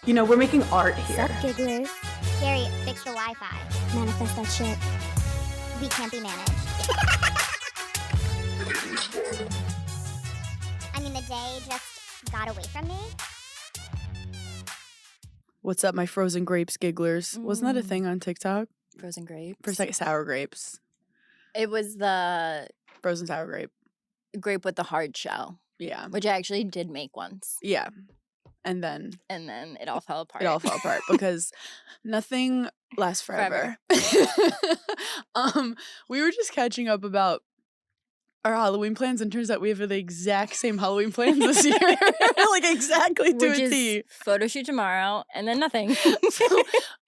You know, we're making art here. Sup, gigglers? Gary, fix the Wi-Fi. Manifest that shit. We can't be managed. I mean, the day just got away from me. What's up, my frozen grapes gigglers? Wasn't that a thing on TikTok? Frozen grapes? For like sour grapes. It was the Frozen sour grape. grape with the hard shell, Yeah. which I actually did make once. Yeah. And then It all fell apart. it all fell apart because nothing lasts forever. We were just catching up about our Halloween plans, and turns out we have the exact same Halloween plans this year. Like exactly to Which a is T. photo shoot tomorrow and then nothing. So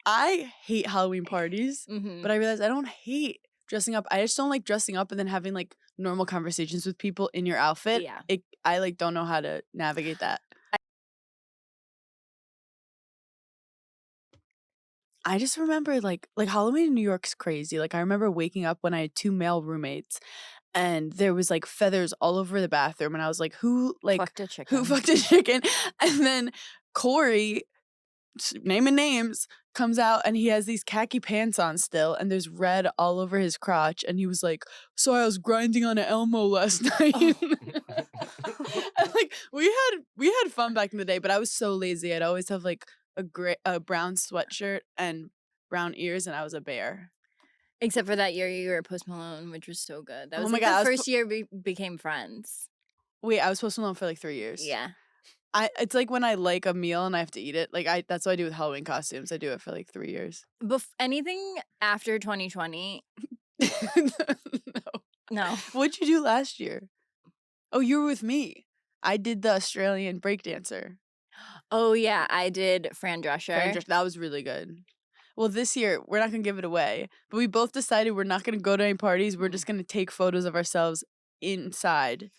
I hate Halloween parties, Mhm. but I realized I don't hate dressing up. I just don't like dressing up and then having like normal conversations with people in your outfit. Yeah. I like don't know how to navigate that. I just remember like Halloween in New York's crazy. Like I remember waking up when I had 2 male roommates and there was like feathers all over the bathroom and I was like, who Fucked a chicken. fucked a chicken? And then Corey, naming names, comes out and he has these khaki pants on still and there's red all over his crotch and he was like, so I was grinding on an Elmo last night. And like we had fun back in the day, but I was so lazy. I'd always have like a brown sweatshirt and brown ears and I was a bear. Except for that year you were Post Malone, which was so good. That Oh was my like God, the first year we became friends. Wait, I was Post Malone for like 3 years. Yeah. It's like when I like a meal and I have to eat it. Like that's what I do with Halloween costumes. I do it for like 3 years. Anything after 2020? No. No. What'd you do last year? Oh, you were with me. I did the Australian breakdancer. Oh yeah, I did Fran Drescher. That was really good. Well, this year, we're not going to give it away. But we both decided we're not going to go to any parties. We're just going to take photos of ourselves inside.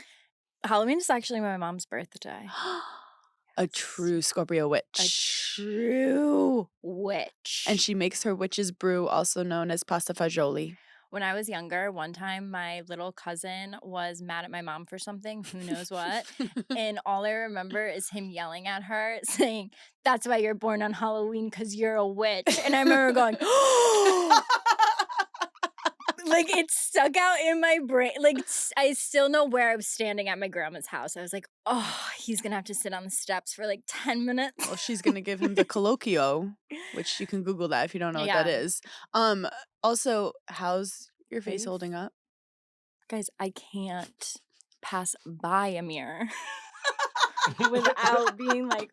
Halloween is actually my mom's birthday. A true Scorpio witch. A true witch. And she makes her witch's brew, also known as pasta fagioli. When I was younger, one time my little cousin was mad at my mom for something, who knows what. And all I remember is him yelling at her, saying, "That's why you're born on Halloween, because you're a witch." And I remember going, like it stuck out in my brain. Like I still know where I was standing at my grandma's house. I was like, oh, he's going to have to sit on the steps for like 10 minutes. Well, she's going to give him the colloquio, which you can Google that if you don't know what that is. Also, how's your face holding up? Guys, I can't pass by a mirror without being like,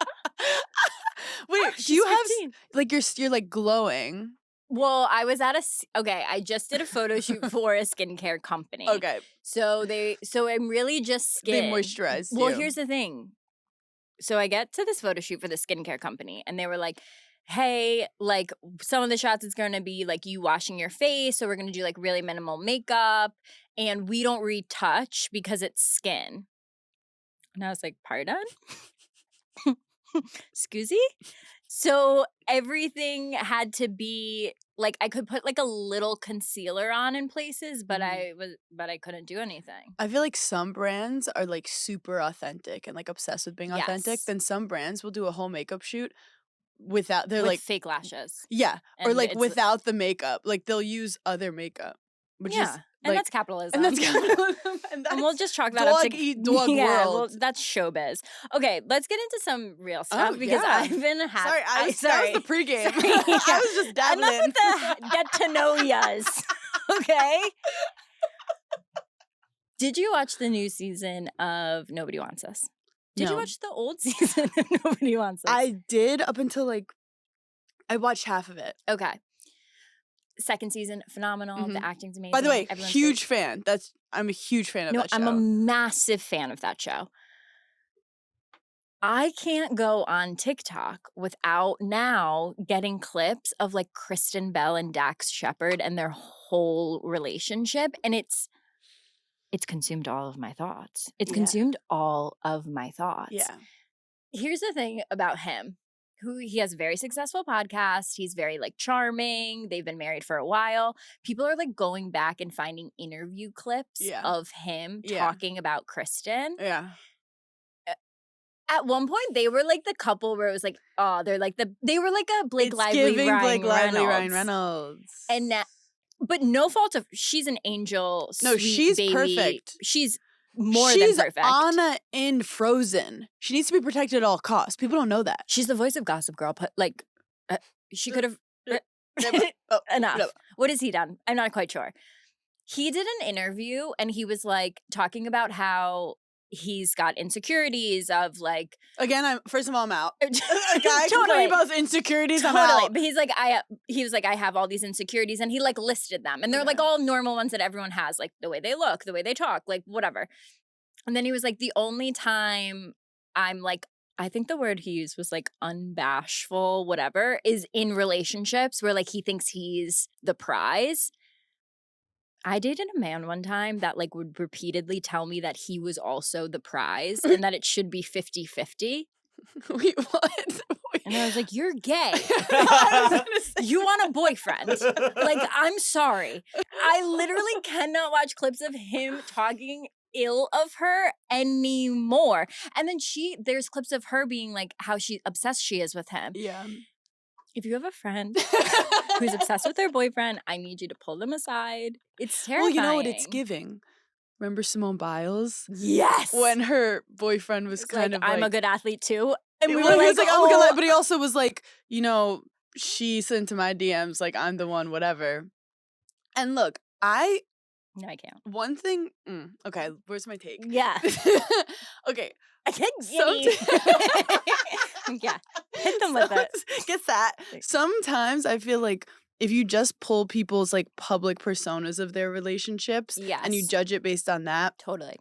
wait, do you have like you're like glowing? Well, I was at I just did a photo shoot for a skincare company. Okay. So I'm really just skin. They moisturize you. Well, here's the thing. So I get to this photo shoot for the skincare company and they were like, hey, like some of the shots is going to be like you washing your face. So we're going to do like really minimal makeup and we don't retouch because it's skin. And I was like, pardon? Scusi? So everything had to be like I could put like a little concealer on in places, but I couldn't do anything. I feel like some brands are like super authentic and like obsessed with being authentic. Yes. Then some brands will do a whole makeup shoot without With like fake lashes. Yeah, or And like it's- without the makeup. Like they'll use other makeup, which is and like, that's capitalism. and that's capitalism. And And we'll just chalk that up to dog well, world. that's showbiz. Okay, let's get into some real stuff Oh, because yeah. I've been Sorry, I'm that was the pregame. Sorry, I was just dabbling Enough in. with the get to know yas. Okay. Did you watch the new season of Nobody Wants Us? Did you No. watch the old season of Nobody Wants Us? I did up until like I watched half of it. Okay. Second season, phenomenal. The acting's amazing. By the way, Everyone's huge great. fan. I'm a huge fan of No, that show. I'm a massive fan of that show. I can't go on TikTok without now getting clips of like Kristen Bell and Dax Shepard and their whole relationship. And it's consumed all of my thoughts. It's consumed all of my thoughts. Yeah. Here's the thing about him. He has a very successful podcast. He's very like charming. They've been married for a while. People are like going back and finding interview clips of him talking about Kristen. Yeah. At one point, they were like the couple where it was like, oh, they were like a Blake It's Lively, giving Ryan Blake Lively, Ryan Reynolds. Reynolds. And but no fault of, she's an angel, No, sweet she's baby. perfect. She's more She's than perfect. Anna in Frozen. She needs to be protected at all costs. People don't know that. She's the voice of Gossip Girl, but like, she could have Oh, enough. no. What has he done? I'm not quite sure. He did an interview and he was like talking about how he's got insecurities of like, Again, first of all, I'm out. A guy Totally. complaining about his insecurities, I'm totally. out. But he's like, he was like, I have all these insecurities, and he like listed them, and they're like all normal ones that everyone has, like the way they look, the way they talk, like whatever. And then he was like, the only time I'm like, I think the word he used was like unbashful, whatever, is in relationships where like he thinks he's the prize. I dated a man one time that like would repeatedly tell me that he was also the prize and that it should be 50-50. Wait, what? And I was like, you're gay. I was gonna say You want a boyfriend. Like, I'm sorry. I literally cannot watch clips of him talking ill of her anymore. And then there's clips of her being like how obsessed she is with him. Yeah. If you have a friend who's obsessed with their boyfriend, I need you to pull them aside. It's terrifying. Well, you know what it's giving? Remember Simone Biles? Yes. When her boyfriend was It's kind like, of I'm like, a good athlete too. And we well, were he like, was like, I'm a good lad, but he also was like, you know, she sent to my DMs like I'm the one, whatever. And look, No, I can't. one thing. Okay, where's my take? Yeah. Okay, I can't Yeah. Hit them with it. Get that. Sometimes I feel like if you just pull people's like public personas of their relationships and you Yes. judge it based on that, Totally.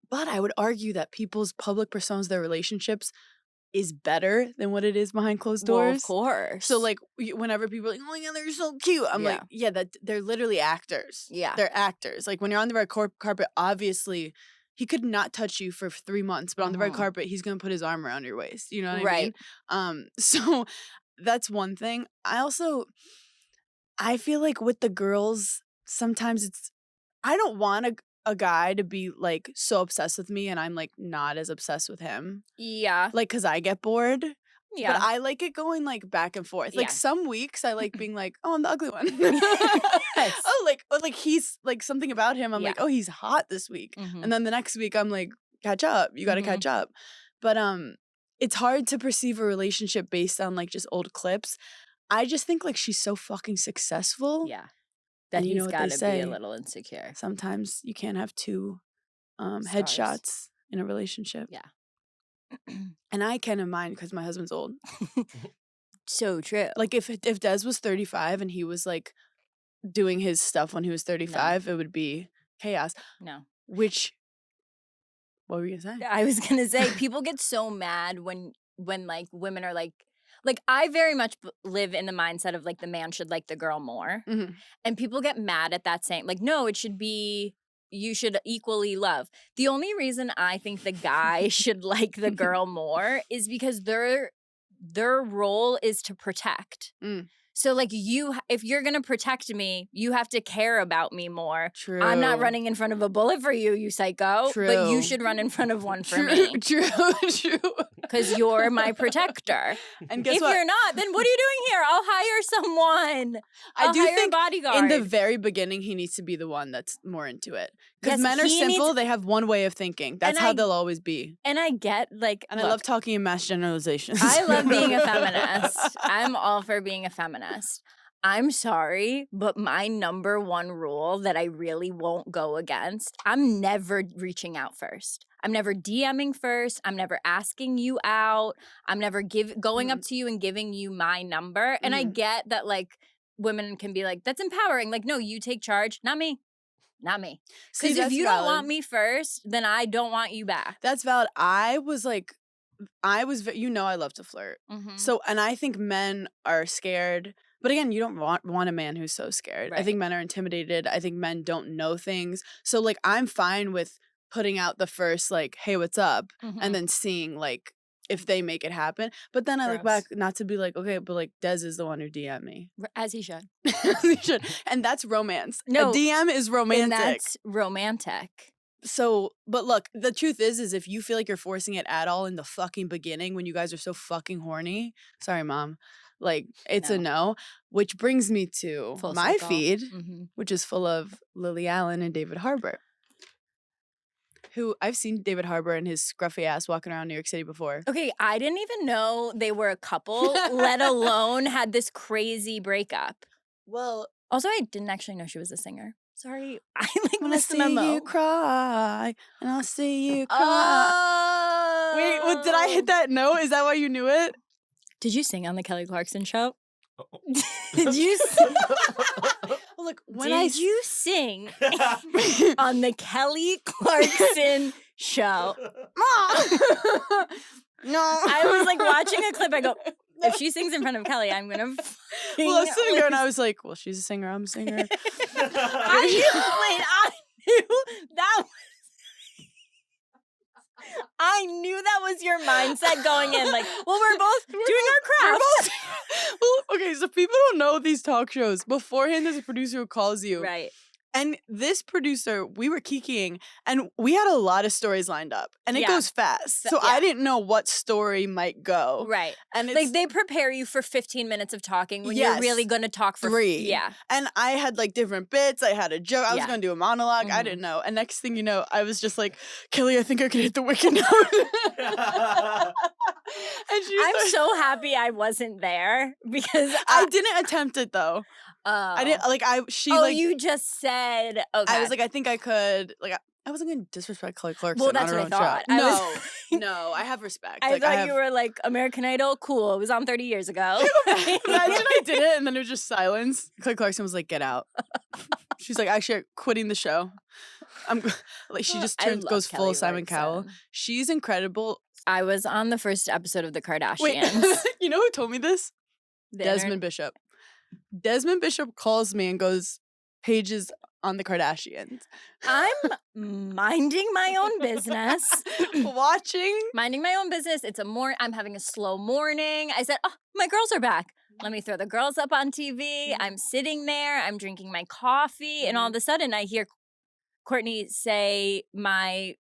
but I would argue that people's public personas of their relationships is better than what it is behind closed doors. Well, of course. So like whenever people are like, oh my god, they're so cute, I'm like, yeah, that they're literally actors. Yeah. They're actors. Like when you're on the red carpet, obviously he could not touch you for 3 months, but on the red carpet, he's gonna put his arm around your waist. You know what I mean? So that's one thing. I feel like with the girls, sometimes I don't want a guy to be like so obsessed with me and I'm like not as obsessed with him. Yeah. Like, cause I get bored. Yeah. But I like it going like back and forth. Like Yeah. some weeks I like being like, oh, I'm the ugly one. Yes. Oh, like he's like something about him. I'm like, oh, he's hot this week. Mhm. And then the next week I'm like, catch up. You gotta catch up. But it's hard to perceive a relationship based on like just old clips. I just think like she's so fucking successful. Yeah. That And you know he's what they got to be say. a little insecure. Sometimes you can't have two Stars. headshots in a relationship. Yeah. And I can't in mine because my husband's old. So true. Like if Des was 35 and he was like doing his stuff when he was 35, it would be chaos. No. What were you gonna say? I was going to say, people get so mad when like women are like I very much live in the mindset of like the man should like the girl more. Mhm. And people get mad at that saying like, no, it should be, you should equally love. The only reason I think the guy should like the girl more is because their role is to protect. Mm. So like if you're going to protect me, you have to care about me more. True. I'm not running in front of a bullet for you, you psycho. True. But you should run in front of one for me. True. Because you're my protector. And guess If what? you're not, then what are you doing here? I'll hire someone. I do hire think a bodyguard. in the very beginning, he needs to be the one that's more into it. Because Yes, men are he simple. needs- They have one way of thinking. That's And how I- they'll always be. And I get like, And I look, love talking in mass generalizations. I love being a feminist. I'm all for being a feminist. I'm sorry, but my number one rule that I really won't go against, I'm never reaching out first. I'm never DMing first. I'm never asking you out. I'm never going up to you and giving you my number. And I get that like women can be like, that's empowering. Like, no, you take charge, not me. Not me. See, Because if that's you don't valid. want me first, then I don't want you back. That's valid. I love to flirt. Mhm. So, and I think men are scared. But again, you don't want a man who's so scared. I Right. think men are intimidated. I think men don't know things. So, like, I'm fine with putting out the first, like, hey, what's up? Mhm. And then seeing, like, if they make it happen. But then I look back, not to be like, okay, but, like, Des is the one who DM me. As he should. He should. And that's romance. No, A DM is romantic. And that's romantic. But look, the truth is if you feel like you're forcing it at all in the fucking beginning when you guys are so fucking horny, sorry, mom, like it's a no. Which brings me to Full my circle. feed, Mhm. which is full of Lily Allen and David Harbour. Who I've seen David Harbour and his scruffy ass walking around New York City before. Okay, I didn't even know they were a couple, let alone had this crazy breakup. Well, Also, I didn't actually know she was a singer. Sorry, I when I missed the see memo. you cry, and I'll see you cry. Oh, Wait, what, did I hit that note? Is that why you knew it? Did you sing on the Kelly Clarkson show? Did you? Sing? Look, when Did you sing on the Kelly Clarkson show? No. I was like watching a clip. I go, if she sings in front of Kelly, I'm gonna. Well, I was sitting there and I was like, well, she's a singer, I'm a singer. I knew that. I knew that was your mindset going in. Like, well, we're both doing our craft. Well, okay, so people don't know these talk shows. Beforehand, there's a producer who calls you. Right. And this producer, we were kikiing, and we had a lot of stories lined up, and it Yeah. goes fast. So I didn't know what story might go. Right. And it's, Like, they prepare you for 15 minutes of talking when Yes. you're really going to talk for 3. Yeah. And I had like different bits. I had a joke. I was Yeah. going to do a monologue. I Mhm. didn't know. And next thing you know, I was just like, Kelly, I think I could hit the wicked note. And she's I'm like, so happy I wasn't there because I didn't attempt it though. I didn't like. you just said okay. I was like, I think I could. Like, I wasn't going to disrespect Kelly Clarkson. Well, that's on her what I own thought. show. I No, was- no, I have respect. I Like, thought have, you were like American Idol. Cool. It was on 30 years ago. Imagine I did it and then it was just silence. Kelly Clarkson was like, "Get out." She's like, "Actually, I'm quitting the show." I'm like, she just I goes love full Kelly Simon Cowell. Clarkson. She's incredible. I was on the first episode of the Kardashians. Wait, you know who told me this? The Desmond Bishop. Desmond Bishop calls me and goes, "Pages on the Kardashians." I'm minding my own business. Watching. Minding my own business. I'm having a slow morning. I said, oh, my girls are back. Let me throw the girls up on TV. I'm sitting there. I'm drinking my coffee. And all of a sudden I hear Courtney say I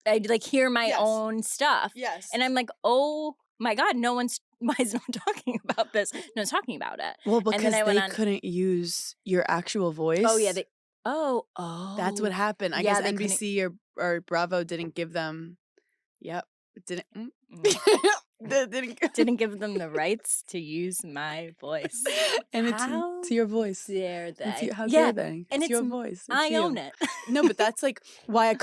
like hear my Yes. own stuff. Yes. And I'm like, oh my God, why is no one talking about this? No one's talking about it. Well, And because then I they went on- couldn't use your actual voice. Oh, yeah. Oh. That's what happened. I Yeah, guess they couldn't- NBC or Bravo didn't give them. Yep. Didn't. Didn't. Didn't give them the rights to use my voice. And How it's your voice. dare they? How Yeah, dare they? and It's your it's- voice. It's I you. own it. No, but that's like why I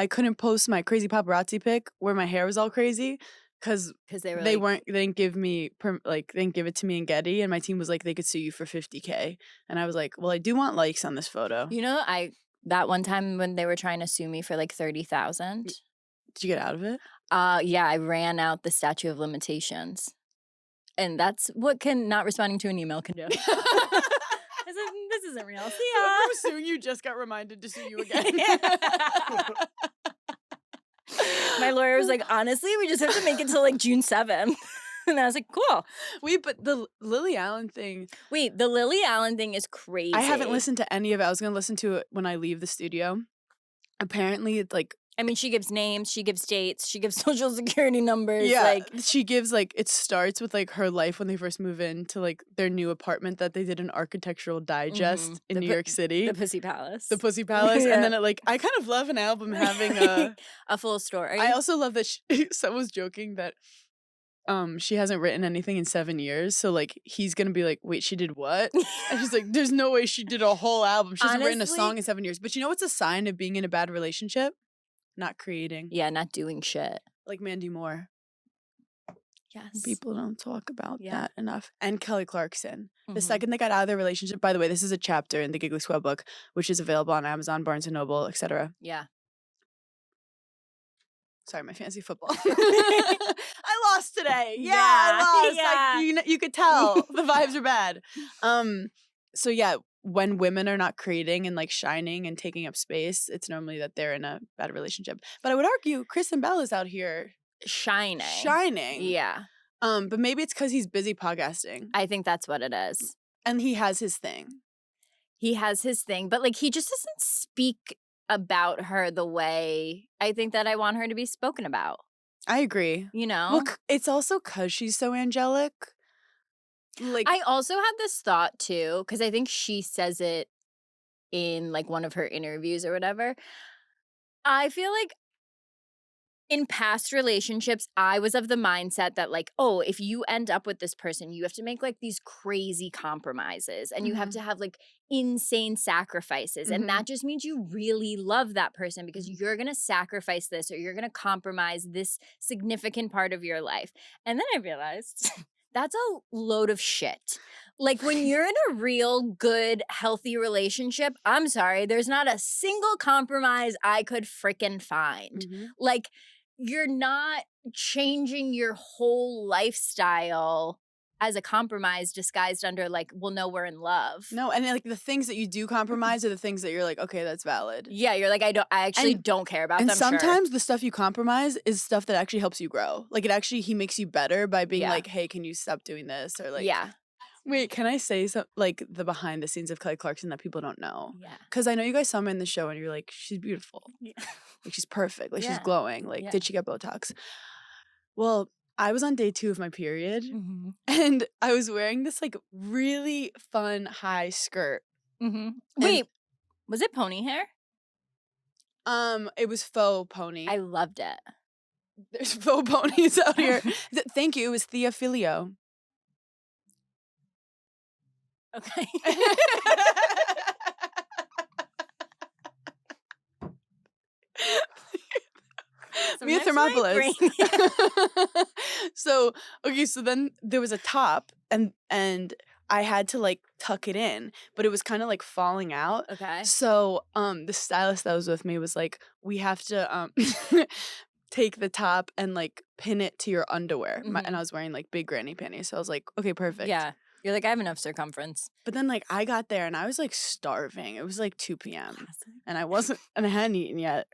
couldn't post my crazy paparazzi pic where my hair was all crazy because Because they were they like, didn't give me they didn't give it to me in Getty, and my team was like they could sue you for $50K, and I was like, well, I do want likes on this photo. you know, that one time when they were trying to sue me for like 30,000. Did you get out of it? Yeah, I ran out the statute of limitations, and that's what not responding to an email can do. I said, this isn't real. See ya. Whoever was suing you just got reminded to sue you again. My lawyer was like, honestly, we just have to make it till like June 7th. And I was like, cool. Wait, but the Lily Allen thing, Wait, the Lily Allen thing is crazy. I haven't listened to any of it. I was going to listen to it when I leave the studio. Apparently, it's like, I mean, she gives names, she gives dates, she gives social security numbers. yeah, Like, she gives like, it starts with like her life when they first move into like their new apartment that they did an architectural digest Mhm. in New York City. the Pussy Palace. The Pussy Palace. Yeah. And then it like, I kind of love an album having a, a full story. I also love that someone was joking that she hasn't written anything in 7 years. So like he's gonna be like, wait, she did what? And she's like, there's no way she did a whole album. She hasn't written a Honestly- song in 7 years. But you know what's a sign of being in a bad relationship? Not creating. yeah, not doing shit. Like Mandy Moore. Yes. People don't talk about Yeah. that enough. And Kelly Clarkson. The Mhm. second they got out of their relationship, by the way, this is a chapter in the Giggling Squad book, which is available on Amazon, Barnes & Noble, etc. Yeah. Sorry, my fantasy football. I lost today. Yeah, I lost. Yeah. You could tell the vibes are bad. So yeah, when women are not creating and like shining and taking up space, it's normally that they're in a bad relationship. But I would argue Kristen Bell is out here Shining. shining. Yeah. But maybe it's because he's busy podcasting I think that's what it is. and he has his thing. He has his thing, but like he just doesn't speak about her the way I think that I want her to be spoken about, I agree. you know? Well, it's also because she's so angelic. Like, I also had this thought too, because I think she says it in like one of her interviews or whatever. I feel like in past relationships, I was of the mindset that, like, oh, if you end up with this person, you have to make like these crazy compromises and you have to have like insane sacrifices. And that just means you really love that person because you're going to sacrifice this or you're going to compromise this significant part of your life. And then I realized that's a load of shit. Like when you're in a real good, healthy relationship, I'm sorry, there's not a single compromise I could frickin' find. Like, you're not changing your whole lifestyle as a compromise disguised under like, well, no, we're in love. no, and like the things that you do compromise are the things that you're like, okay, that's valid. Yeah, you're like, I actually don't care about And them. sometimes the stuff you compromise is stuff that actually helps you grow. Like he makes you better by being like, hey, can you stop doing this? Or like, yeah. Wait, can I say some like the behind the scenes of Kelly Clarkson that people don't know? Yeah. Because I know you guys saw me in the show and you're like, she's beautiful. Yeah. Like she's perfect. Like she's Yeah. glowing. Like, Yeah. did she get Botox? Well, I was on day 2 of my period Mm-hmm. and I was wearing this like really fun high skirt. Mm-hmm. Wait, was it pony hair? It was faux pony. I loved it. There's faux ponies out here. Thank you. It was Thea Filio. Okay. Mia Sometimes my Thermopolis. brain- So then there was a top and I had to like tuck it in, but it was kind of like falling out. Okay. So the stylist that was with me was like, we have to take the top and like pin it to your underwear. And I was wearing like big granny panties. So I was like, okay, perfect. Yeah. You're like, I have enough circumference. But then like I got there and I was like starving. It was like 2 p.m. and I hadn't eaten yet.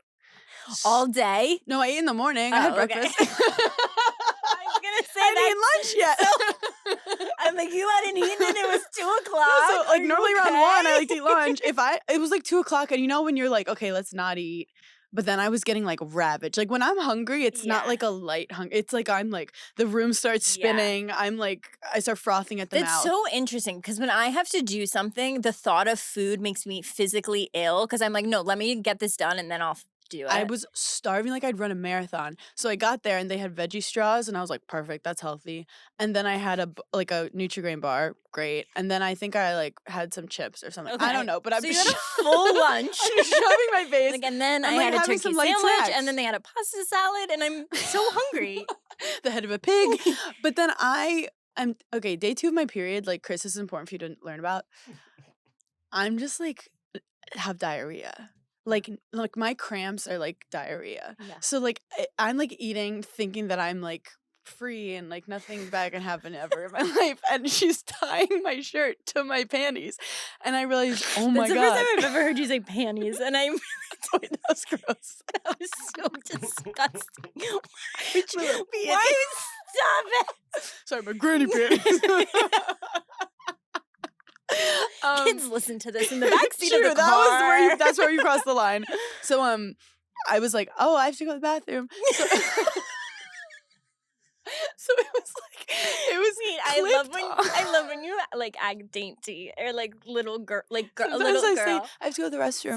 All day? No, I ate in the morning. I had Oh, okay. breakfast. I was gonna say I that. didn't eat lunch yet. I'm like, you hadn't eaten and it was 2 o'clock. So like Are you normally around okay? 1, I like to eat lunch. It was like 2 o'clock, and you know when you're like, okay, let's not eat. But then I was getting like ravaged. Like when I'm hungry, it's not Yeah. like a light hunger. It's like I'm like the room starts spinning. I'm like I start frothing at the It's mouth. so interesting because when I have to do something, the thought of food makes me physically ill because I'm like, no, let me get this done and then I'll do it. I was starving like I'd run a marathon. So I got there and they had veggie straws and I was like, perfect, that's healthy. And then I had a Nutri-Grain bar, great. And then I think I like had some chips or something. I don't know, but so you had a full lunch. I'm shoving my face. Like, and then I I'm, like, had a having turkey some light sandwich, snacks. and then they had a pasta salad, and I'm so hungry. The head of a pig. But then I'm okay, day 2 of my period, like Chris, this is important for you to learn about. I'm just like have diarrhea. Like my cramps are like diarrhea. Yeah. So like I'm like eating thinking that I'm like free and like nothing bad can happen ever in my life, and she's tying my shirt to my panties and I realized, oh my That's god, the first time I've ever heard you say panties, and I'm Wait, that was gross. that was so disgusting. Why would Wait, you stop it? sorry, my granny panties. Kids listen to this in the backseat of the car. That's where you crossed the line. So I was like, oh, I have to go to the bathroom. So it was like Sweet. I love when you like act dainty or like little girl, like a Sometimes little I girl. say I have to go to the restroom.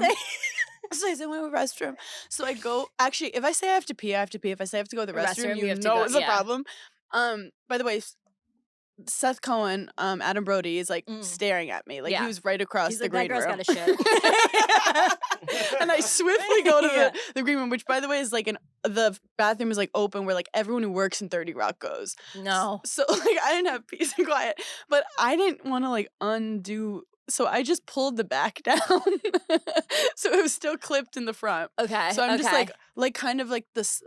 So I say I'm going to the restroom. So I go. Actually, if I say I have to pee, I have to pee. If I say I have to go to the restroom, you have to know go, it's a yeah. problem. By the way, Seth Cohen, Adam Brody is like staring at me. Like Yeah. he was right across He's the like, green that girl's room. got a shit. And I swiftly go to Yeah. the green room, which by the way is like the bathroom is like open where like everyone who works in 30 Rock goes. No. So like I didn't have peace and quiet, but I didn't want to like undo. So I just pulled the back down. So it was still clipped in the front. Okay. So I'm just okay. like kind of like this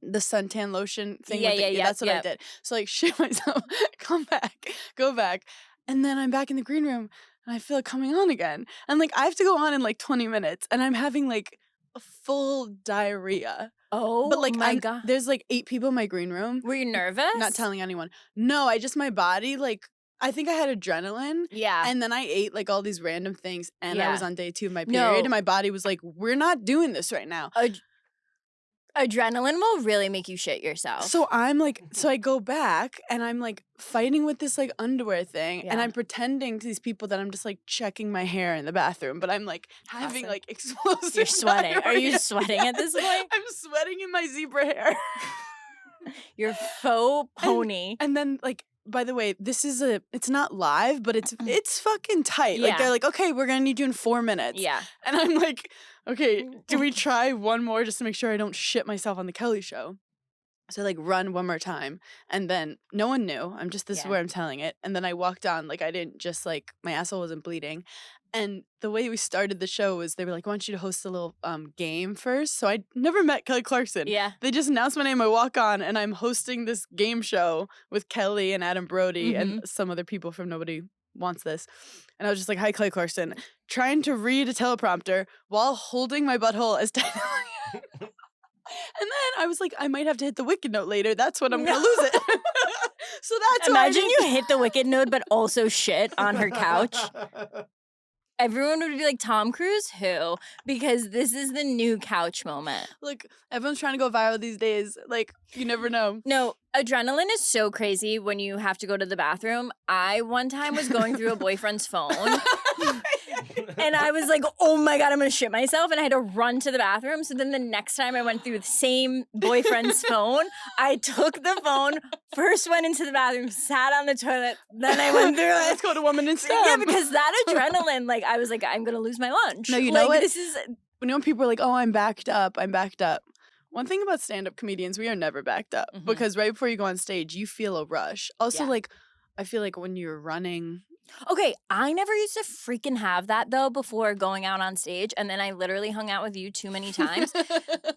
the suntan lotion thing. Yeah, with yeah, that's what I yeah. did. So like shit myself, come back, go back. And then I'm back in the green room and I feel it coming on again. And like I have to go on in like 20 minutes and I'm having like a full diarrhea. Oh, But like my God. there's like 8 people in my green room. Were you nervous? Not telling anyone. No, my body like I think I had adrenaline. Yeah. And then I ate like all these random things, and I was Yeah. on day 2 of my No. period, and my body was like, "We're not doing this right now." Adrenaline will really make you shit yourself. So I'm like, so I go back, and I'm like fighting with this like underwear thing, and Yeah. I'm pretending to these people that I'm just like checking my hair in the bathroom, but I'm like having Awesome. like explosive. You're sweating. Are you diarrhea. sweating at this point? I'm sweating in my zebra hair. Your faux pony. And then like, by the way, it's not live, but it's fucking tight. Like Yeah. they're like, okay, we're gonna need you in 4 minutes. Yeah. And I'm like, okay, do we try one more just to make sure I don't shit myself on the Kelly show? So I like run one more time, and then no one knew. This is Yeah. where I'm telling it. And then I walked on, like I didn't just like my asshole wasn't bleeding. And the way we started the show was they were like, I want you to host a little game first. So I never met Kelly Clarkson. Yeah. They just announced my name. I walk on, and I'm hosting this game show with Kelly and Adam Brody and some other people from Nobody Wants This. And I was just like, hi, Kelly Clarkson, trying to read a teleprompter while holding my butthole as tight. And then I was like, I might have to hit the wicked note later. That's when I'm going to lose it. So that's why I Imagine didn't- you hit the wicked note, but also shit on her couch. Everyone would be like, Tom Cruise, who? Because this is the new couch moment. Look, everyone's trying to go viral these days. Like, you never know. No, adrenaline is so crazy when you have to go to the bathroom. I one time was going through a boyfriend's phone. And I was like, oh my God, I'm going to shit myself. And I had to run to the bathroom. So then the next time I went through the same boyfriend's phone, I took the phone, first went into the bathroom, sat on the toilet, then I went through Let's it. go to Woman in STEM. Yeah, because that adrenaline, like, I was like, I'm going to lose my lunch. No, you know like, what? This is, When people are like, oh, I'm backed up. One thing about stand-up comedians, we are never backed up. Because right before you go on stage, you feel a rush. Also, Yeah. like, I feel like when you're running... okay, I never used to freaking have that, though, before going out on stage. And then I literally hung out with you too many times.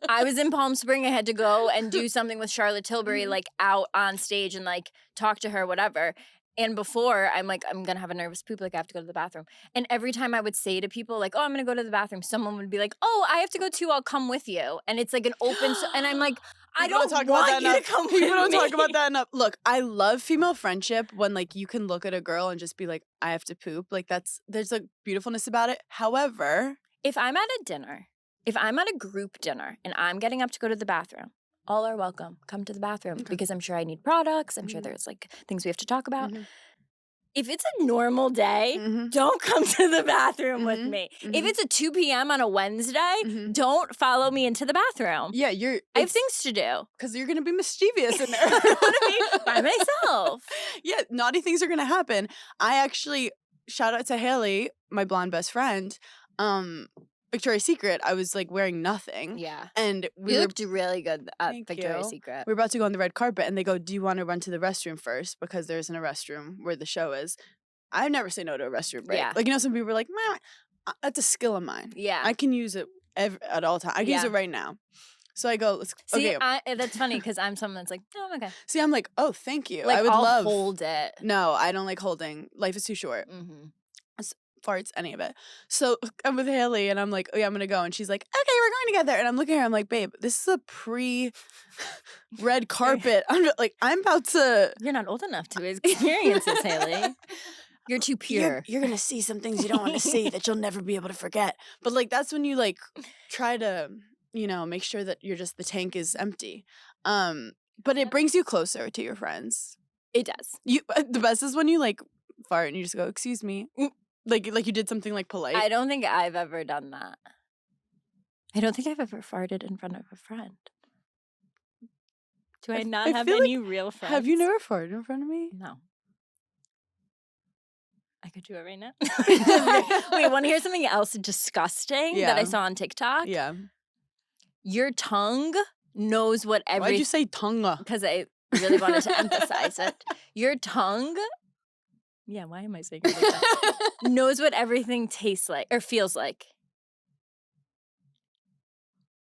I was in Palm Spring. I had to go and do something with Charlotte Tilbury, like, out on stage and, like, talk to her, whatever. And before, I'm like, I'm going to have a nervous poop. Like, I have to go to the bathroom. And every time I would say to people, like, oh, I'm going to go to the bathroom, someone would be like, oh, I have to go too. I'll come with you. And it's like an open... and I'm like, I People don't talk want about that you to enough. come with People don't me. talk about that enough. Look, I love female friendship when like you can look at a girl and just be like, I have to poop. Like there's a beautifulness about it. However, If I'm at a dinner, if I'm at a group dinner and I'm getting up to go to the bathroom, all are welcome. Come to the bathroom because I'm sure I need products. I'm sure there's like things we have to talk about. If it's a normal day, don't come to the bathroom with me. If it's a 2 p.m. on a Wednesday, don't follow me into the bathroom. yeah, I have things to do. because you're gonna be mischievous in there. I want to be by myself. Yeah, naughty things are gonna happen. I actually shout out to Haley, my blonde best friend. Victoria's Secret, I was like wearing nothing. Yeah. And You looked really good at Thank Victoria's you. Secret. we were about to go on the red carpet, and they go, do you want to run to the restroom first? Because there isn't a restroom where the show is. I never say no to a restroom break. Yeah. Like, some people are like, meh, that's a skill of mine. Yeah. I can use it at all times. I can use Yeah. it right now. So I go, See, okay. that's funny because I'm someone that's like, oh, I'm okay. See, I'm like, oh, thank you. Like, I would I'll love. hold it. No, I don't like holding. Life is too short. Mm-hmm. Farts, any of it. So I'm with Haley, and I'm like, oh yeah, I'm gonna go. And she's like, okay, we're going together. And I'm looking at her, I'm like, babe, this is a pre-red carpet. I'm about to. You're not old enough to experience this, Haley. You're too pure. You're gonna see some things you don't want to see that you'll never be able to forget. But like that's when you like try to, make sure that the tank is empty. But it brings you closer to your friends. It does. The best is when you like fart and you just go, excuse me. Like you did something like polite. I don't think I've ever done that. I don't think I've ever farted in front of a friend. Do I not have feel any real friends? Have you never farted in front of me? No. I could do it right now. Wait, want to hear something else disgusting that I Yeah. saw on TikTok? Yeah. Your tongue knows what every... Why'd you say tongue? Because I really wanted to emphasize it. Your tongue... Yeah, why am I saying it like that? Knows what everything tastes like or feels like.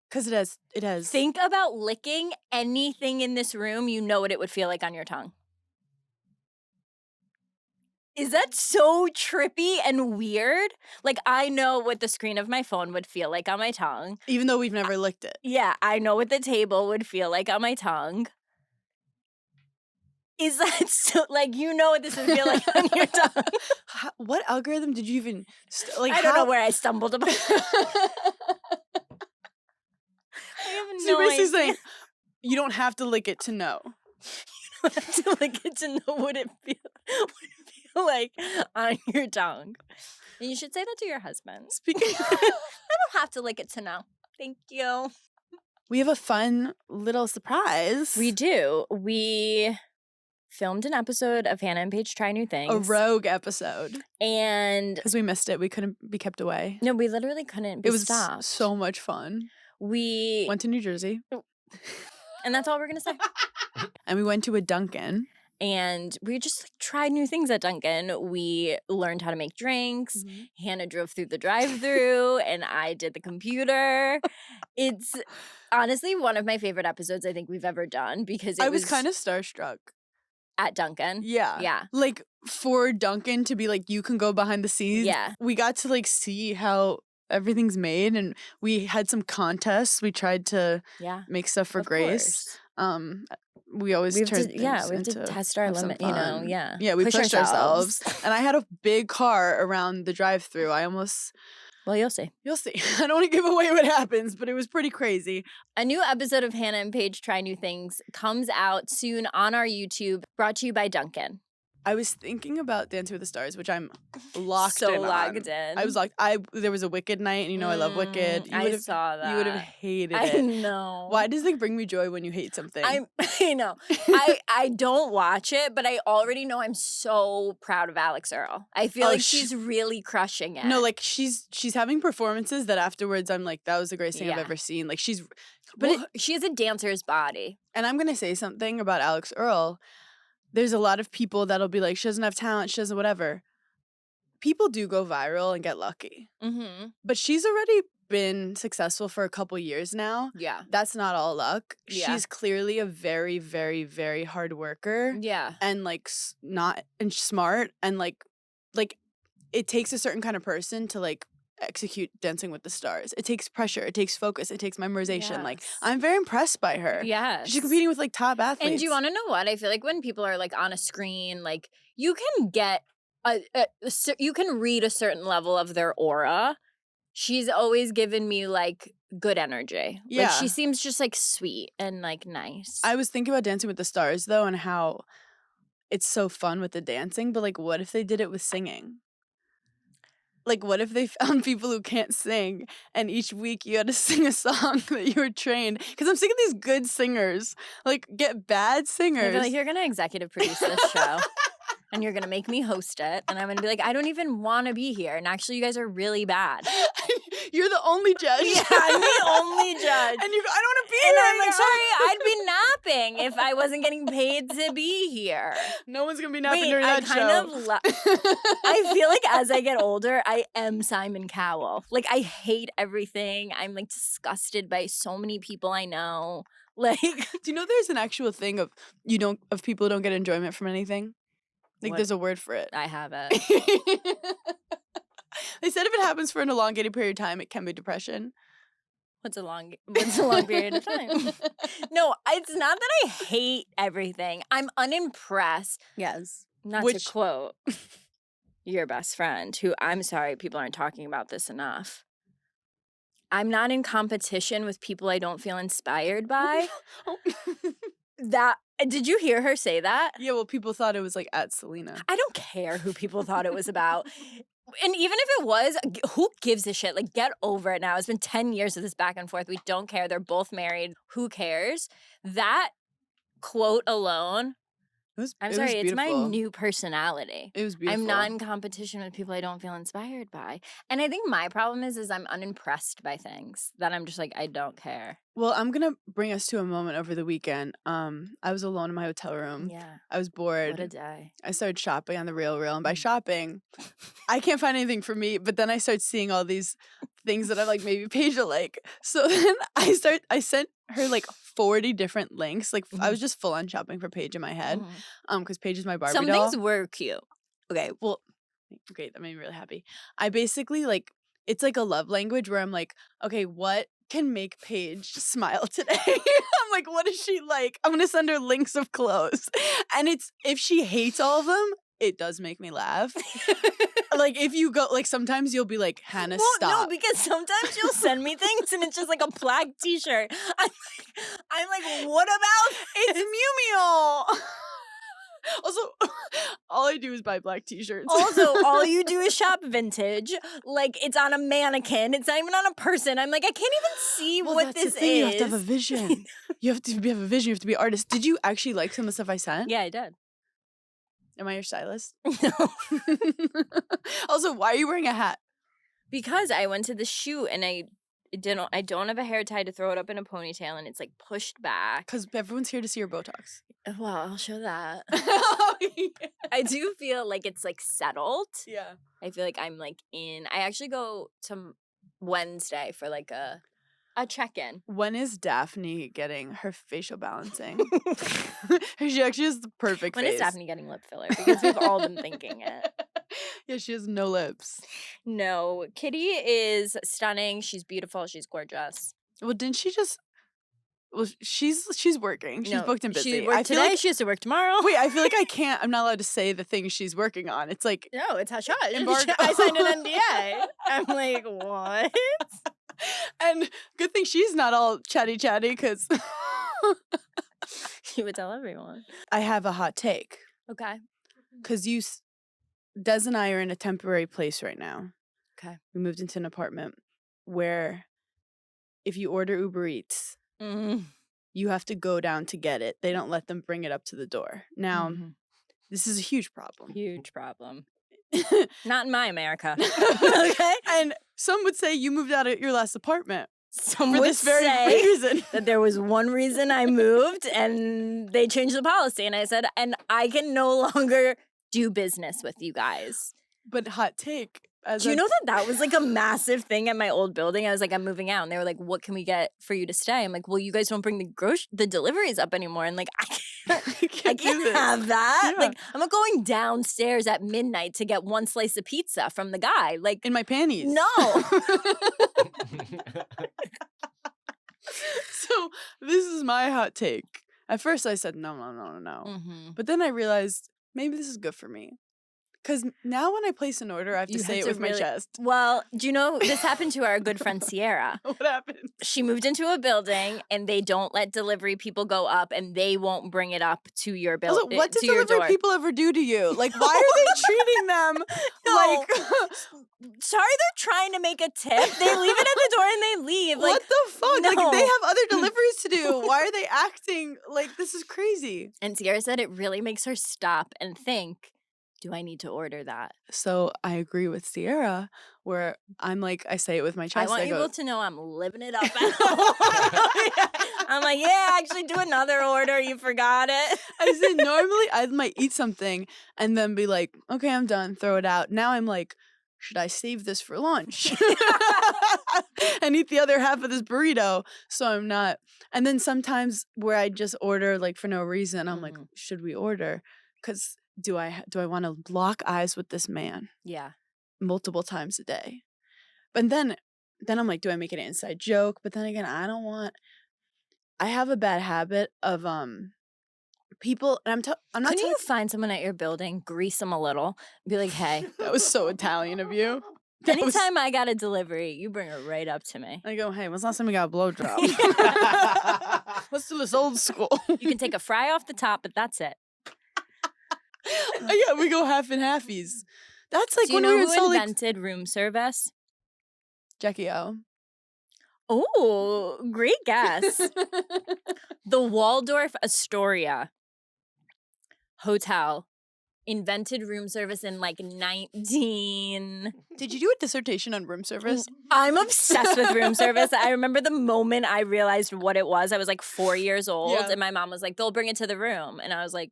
Because it has. Think about licking anything in this room, you know what it would feel like on your tongue. Is that so trippy and weird? Like, I know what the screen of my phone would feel like on my tongue. Even though we've never licked it. Yeah, I know what the table would feel like on my tongue. Is that so? Like, you know what this would feel like on your tongue. What algorithm did you even like? I don't know where I stumbled upon. I have So you're no basically idea. saying you don't have to lick it to know. You don't have to lick it to know what it feel like on your tongue. And you should say that to your husband. Speaking, I don't have to lick it to know. Thank you. we have a fun little surprise. We do. We filmed an episode of Hannah and Paige Try New Things. A rogue episode And because we missed it. We couldn't be kept away. no, we literally couldn't be It was stopped. so much fun. We Went to New Jersey and that's all we're gonna say. and we went to a Dunkin'. And we just like, tried new things at Dunkin'. We learned how to make drinks. Hannah drove through the drive-thru, and I did the computer. It's honestly one of my favorite episodes I think we've ever done because I was kind of starstruck. at Dunkin'. Yeah. Yeah. Like for Dunkin' to be like, you can go behind the scenes. Yeah. We got to like see how everything's made, and we had some contests. We tried to Yeah. make stuff for Of Grace. course. We always We have turn to, yeah, things we have to into test our have some limit, you know, fun. yeah. Yeah, we Push pushed ourselves. And I had a big car around the drive-thru. Well, you'll see. You'll see. I don't want to give away what happens, but it was pretty crazy. A new episode of Hannah and Paige Try New Things comes out soon on our YouTube, brought to you by Dunkin'. I was thinking about Dancing with the Stars, which I'm locked So in locked on. in. I was locked. There was a Wicked night, and you know I love Wicked. You I would've- saw that. You would have hated I it. know. Why does it bring me joy when you hate something? I know. I don't watch it, but I already know I'm so proud of Alex Earl. I feel Oh, like she's really crushing it. No, like she's having performances that afterwards I'm like, that was the greatest thing I've Yeah. ever seen. Like she's, but she has a dancer's body. and I'm gonna say something about Alex Earl. There's a lot of people that'll be like, she doesn't have talent, she doesn't whatever. People do go viral and get lucky, Mm-hmm. but she's already been successful for a couple years now. Yeah. That's not all luck. Yeah. She's clearly a very, very, very hard worker. Yeah. And like not and smart, and like it takes a certain kind of person to like execute Dancing with the Stars. It takes pressure, it takes focus, it takes memorization. Like Yes. I'm very impressed by her. Yes. She's competing with like top athletes. And do you want to know what? I feel like when people are like on a screen, like you can get you can read a certain level of their aura. She's always given me like good energy. Yeah. Like she seems just like sweet and like nice. I was thinking about Dancing with the Stars though, and how it's so fun with the dancing, but like what if they did it with singing? Like, what if they found people who can't sing, and each week you had to sing a song that you were trained? Because I'm sick of these good singers. Like, get bad I singers. feel like you're gonna executive produce this show. And you're gonna make me host it. And I'm gonna be like, I don't even wanna be here. And actually you guys are really bad. You're the only judge. Yeah, I'm the only judge. And you go, I don't want to be And here. I'm like, now." sorry, I'd be napping if I wasn't getting paid to be here. No one's going to be napping Wait, during I that kind show. of I feel like as I get older, I am Simon Cowell. Like I hate everything. I'm like disgusted by so many people I know. Like Do you know there's an actual thing of people who don't get enjoyment from anything? Like What? there's a word for it. I have it. They said if it happens for an elongated period of time, it can be depression. What's a long period of time? No, it's not that I hate everything. I'm unimpressed. Yes. Not Which- to quote your best friend, who I'm sorry people aren't talking about this enough. I'm not in competition with people I don't feel inspired by. That did you hear her say that? Yeah, well, people thought it was like at Selena. I don't care who people thought it was about. And even if it was, who gives a shit? Like, get over it now. It's been 10 years of this back and forth. We don't care. They're both married. Who cares? That quote alone, I'm sorry, it's my new personality. It was beautiful. I'm not in competition with people I don't feel inspired by. And I think my problem is I'm unimpressed by things that I'm just like, I don't care. Well, I'm gonna bring us to a moment over the weekend. I was alone in my hotel room. Yeah. I was bored. What a day. I started shopping on the Real, and by shopping, I can't find anything for me. But then I start seeing all these things that I'm like, maybe Paige will like. So then I sent her like 40 different links. Like I was just full on shopping for Paige in my head. Because Paige is my Barbie Some doll. things were cute. Okay, well, great. That made me really happy. I basically like, it's like a love language where I'm like, okay, what can make Paige smile today. I'm like, what is she like? I'm gonna send her links of clothes. And it's if she hates all of them, it does make me laugh. Like if you go like sometimes you'll be like, Hannah, Well, stop. no, because sometimes you'll send me things and it's just like a black t-shirt. I'm like, what about It's Mew Mew. Also, all I do is buy black t-shirts. Also, all you do is shop vintage. Like, it's on a mannequin. It's not even on a person. I'm like, I can't even see well, what that's this the thing. is. You have to have a vision. You have to have a vision. You have to be an artist. Did you actually like some of the stuff I sent? Yeah, I did. Am I your stylist? No. Also, why are you wearing a hat? Because I went to the shoot and I don't have a hair tie to throw it up in a ponytail and it's like pushed back. Because everyone's here to see your Botox. Well, I'll show that. Oh, yeah. I do feel like it's like settled. Yeah. I feel like I'm like I actually go to Wednesday for like a check-in. When is Daphne getting her facial balancing? She actually has the perfect When face. is Daphne getting lip filler? Because we've all been thinking it. Yeah, she has no lips. No, Kitty is stunning. She's beautiful. She's gorgeous. Well, didn't she just? Well, she's working. She's booked and busy. She worked today. Like, she has to work tomorrow. wait, I feel like I can't. I'm not allowed to say the things she's working on. It's like No, it's hush hush. Embargo. I signed an NDA. I'm like, what? And good thing she's not all chatty because You would tell everyone. I have a hot take. Okay. Because Des and I are in a temporary place right now. Okay. We moved into an apartment where if you order Uber Eats, you have to go down to get it. They don't let them bring it up to the door. Now, this is a huge problem. Huge problem. Not in my America. Okay. And some would say you moved out of your last apartment Some for would this very say reason. that there was one reason I moved and they changed the policy. And I said, and I can no longer do business with you guys. But hot take. Do you know that was like a massive thing at my old building? I was like, I'm moving out. And they were like, what can we get for you to stay? I'm like, well, you guys don't bring the deliveries up anymore. And like, I can't have that. Yeah. Like, I'm not going downstairs at midnight to get one slice of pizza from the guy. Like, In my panties. no. So this is my hot take. At first I said no. But then I realized maybe this is good for me. Because now when I place an order, I have to say it with my chest. Well, do you know, this happened to our good friend Sierra. What happened? She moved into a building and they don't let delivery people go up and they won't bring it up to your Also, building. what did to your delivery door. people ever do to you? Like, why are they treating them like... Sorry, they're trying to make a tip. They leave it at the door and they leave. Like, what the fuck? no. Like, they have other deliveries to do. Why are they acting like this is crazy? And Sierra said it really makes her stop and think, do I need to order that? So I agree with Sierra, where I'm like, I say it with my chest. I want go, people to know I'm living it up at home. I'm like, yeah, actually do another order. You forgot it. I said, normally I might eat something and then be like, okay, I'm done, throw it out. Now I'm like, should I save this for lunch and eat the other half of this burrito? So I'm not. And then sometimes where I just order like for no reason, I'm like, should we order? Because do I want to lock eyes with this man? Yeah. Multiple times a day. But then I'm like, do I make it an inside joke? But then again, I have a bad habit of people, and I'm not. Couldn't you find someone at your building, grease them a little, be like, hey. That was so Italian of you. Anytime I got a delivery, you bring it right up to me. I go, hey, when's the last time we got a blowjob? Let's do this old school. You can take a fry off the top, but that's it. Yeah, we go half and halfies. That's like Do you when know we were in who Salt Lake. invented room service? Jackie O. Oh, great guess. The Waldorf Astoria Hotel invented room service in like 19... Did you do a dissertation on room service? I'm obsessed with room service. I remember the moment I realized what it was. I was like 4 years old and my mom was like, they'll bring it to the room. And I was like,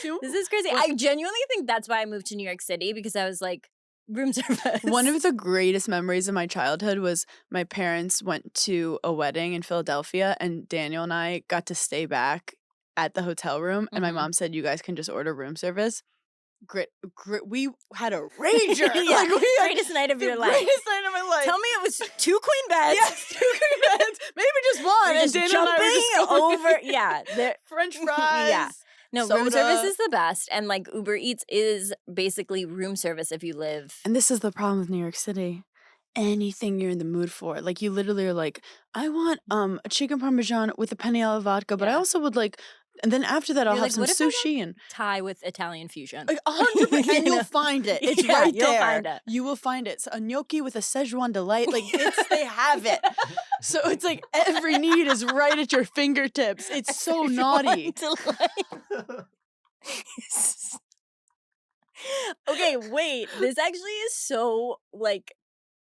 what? This is crazy. I genuinely think that's why I moved to New York City, because I was like, room service. One of the greatest memories of my childhood was my parents went to a wedding in Philadelphia and Daniel and I got to stay back at the hotel room and my mom said, you guys can just order room service. we had a rager. Yeah, Like, we had greatest night of the your life. greatest night of my life. Tell me it was 2 queen beds. Yes, 2 queen beds. Maybe just one. We're And just Dana and jumping I were just going over. Yeah, French fries. Yeah. No, room service soda. is the best. And like Uber Eats is basically room service if you live. And this is the problem with New York City. Anything you're in the mood for. Like, you literally are like, I want a chicken parmesan with a penne alla vodka, but I Yeah. also would like, and then after that I'll You're have like, some what if I want sushi and Thai with Italian fusion. like 100%, You and you'll know? find it. It's Yeah, right you'll there. find it. You will find it. So a gnocchi with a Szechuan delight, like they have it. So it's like every need is right at your fingertips. It's so naughty. Okay, wait. This actually is so like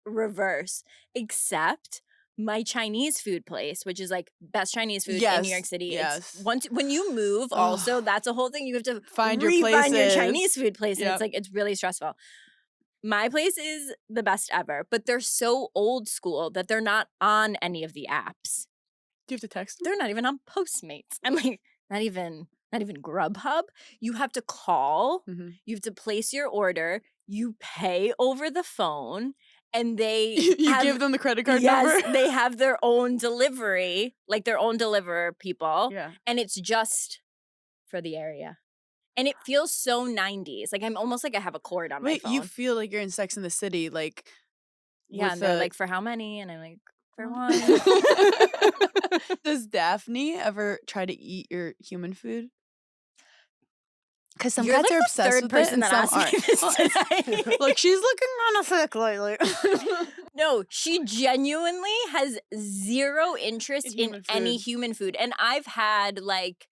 reverse. Except my Chinese food place, which is like best Chinese food in New York Yes, City. yes. It's once when you move, also that's a whole thing. You have to Find your re-find your places. Chinese food place, and Yep. it's like it's really stressful. My place is the best ever, but they're so old school that they're not on any of the apps. Do you have to text them? They're not even on Postmates. I'm like, not even Grubhub. You have to call. Mhm. You have to place your order. You pay over the phone, and they You have, give them the credit card yes, number? they have their own delivery, like their own deliverer people, Yeah. and it's just for the area. And it feels so 90s. Like I'm almost like I have a cord on my Wait, phone. you feel like you're in Sex in the City, like yeah, with and they're the- like, for how many? And I'm like, for one. Does Daphne ever try to eat your human food? Because some You're cats like are the obsessed third with person it, and that some asked me aren't. this Well, it's- tonight. Look, she's looking kind of thick lately. No, she genuinely has zero interest In in human any food. human food. And I've had like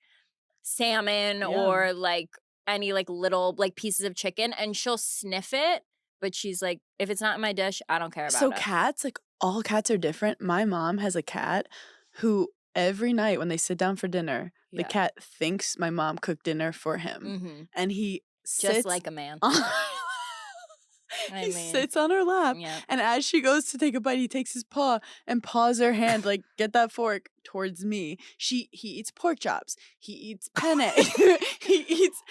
salmon Yeah. or like any like little like pieces of chicken, and she'll sniff it, but she's like, if it's not in my dish, I don't care about So it. cats, like all cats are different. My mom has a cat who every night when they sit down for dinner, the Yeah. cat thinks my mom cooked dinner for him, Mm-hmm. and he Just sits like a man. on I he mean, sits on her lap. yeah. And as she goes to take a bite, he takes his paw and paws her hand, like, get that fork towards me. He eats pork chops. He eats penne. He eats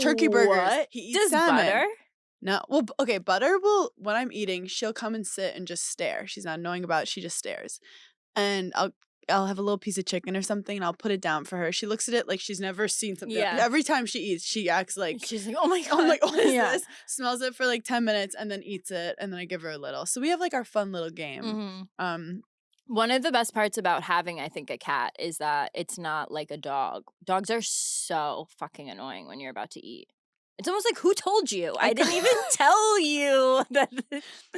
turkey burgers. What? He eats Does salmon. butter? No. Well, okay, Butter will, when I'm eating, she'll come and sit and just stare. She's not knowing about it. She just stares. And I'll have a little piece of chicken or something, and I'll put it down for her. She looks at it like she's never seen something. Yeah. Every time she eats, she acts like, She's like, oh my God. I'm like, what is Yeah. this? Smells it for like 10 minutes and then eats it, and then I give her a little. So we have like our fun little game. Mhm. One of the best parts about having, I think, a cat is that it's not like a dog. Dogs are so fucking annoying when you're about to eat. It's almost like, who told you? I didn't even tell you that.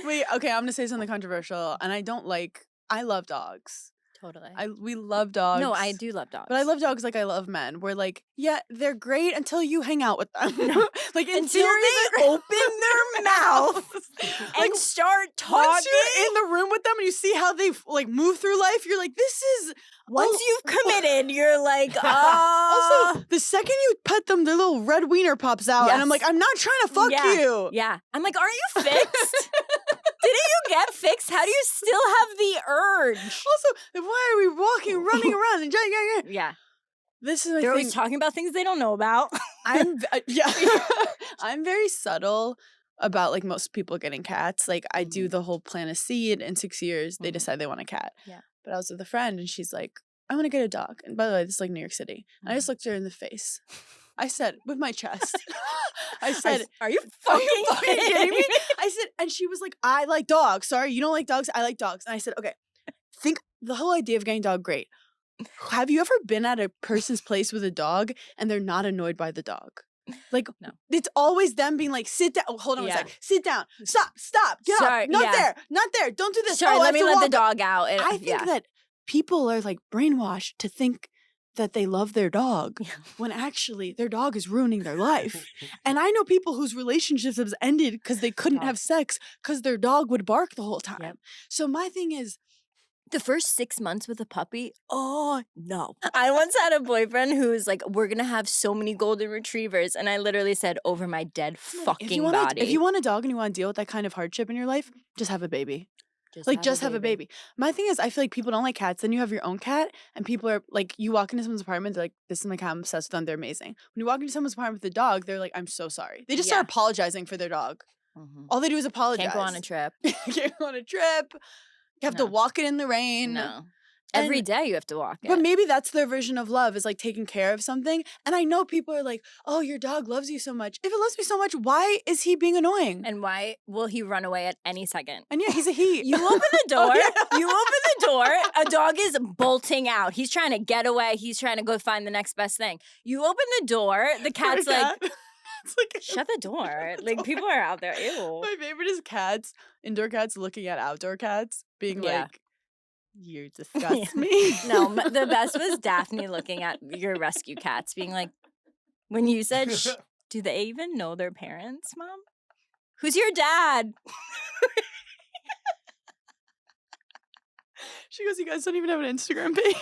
Wait, okay, I'm gonna say something controversial, and I love dogs. Totally. We love dogs. No, I do love dogs. But I love dogs like I love men. We're like, yeah, they're great until you hang out with them. Like in Until theory, they they're- open their mouth Like, and start talking. once you're in the room with them and you see how they like move through life, you're like, this is Once you've committed, you're like, Also, the second you pet them, their little red wiener pops out, and I'm like, Yes. I'm not trying to fuck Yeah. you. Yeah. I'm like, aren't you fixed? Didn't you get fixed? How do you still have the urge? Also, why are we walking, running around, and Yeah. this is my They're thing. always talking about things they don't know about. Yeah, I'm very subtle about like most people getting cats. Like I do the whole plant a seed. In 6 years, they Mhm. decide they want a cat. Yeah. But I was with a friend, and she's like, I want to get a dog. And by the way, this is like New York City. And I just looked her in the face. I said, with my chest, I said, Are you are fucking, you fucking kidding me? I said, and she was like, I like dogs. Sorry, you don't like dogs? I like dogs. And I said, okay, think the whole idea of getting a dog, great. Have you ever been at a person's place with a dog and they're not annoyed by the dog? Like, No. it's always them being like, sit down. Oh, hold on Yeah. a sec. Sit down. Stop. Get Sorry, up. Not yeah. there. Not there. Don't do this. Sorry, Oh, I let have me to let the walk dog out. I think that people are like brainwashed to think that they love their dog when actually their dog is ruining their life. And I know people whose relationships have ended because they couldn't have sex because their dog would bark the whole time. Yep. So my thing is, the first 6 months with a puppy, oh no. I once had a boyfriend who was like, we're going to have so many golden retrievers. And I literally said, over my dead fucking body. if you want a dog and you want to deal with that kind of hardship in your life, just have a baby. Like, just have a baby. My thing is, I feel like people don't like cats. Then you have your own cat, and people are like, you walk into someone's apartment, they're like, this is my cat, I'm obsessed with them, they're amazing. When you walk into someone's apartment with a dog, they're like, I'm so sorry. They just start apologizing for their dog. All they do is apologize. Can't go on a trip. Can't go on a trip. You have to walk it in the rain. No. Every day you have to walk it. But maybe that's their version of love, is like taking care of something. And I know people are like, oh, your dog loves you so much. If it loves me so much, why is he being annoying? And why will he run away at any second? And yeah, he's a he. You open the door. Oh, yeah. You open the door. A dog is bolting out. He's trying to get away. He's trying to go find the next best thing. You open the door. The cat's like, it's like, shut the door. Like, people are out there. Ew. My favorite is cats, indoor cats looking at outdoor cats, being like, you disgust me. No, the best was Daphne looking at your rescue cats, being like, when you said, do they even know their parents, Mom? Who's your dad? She goes, you guys don't even have an Instagram page.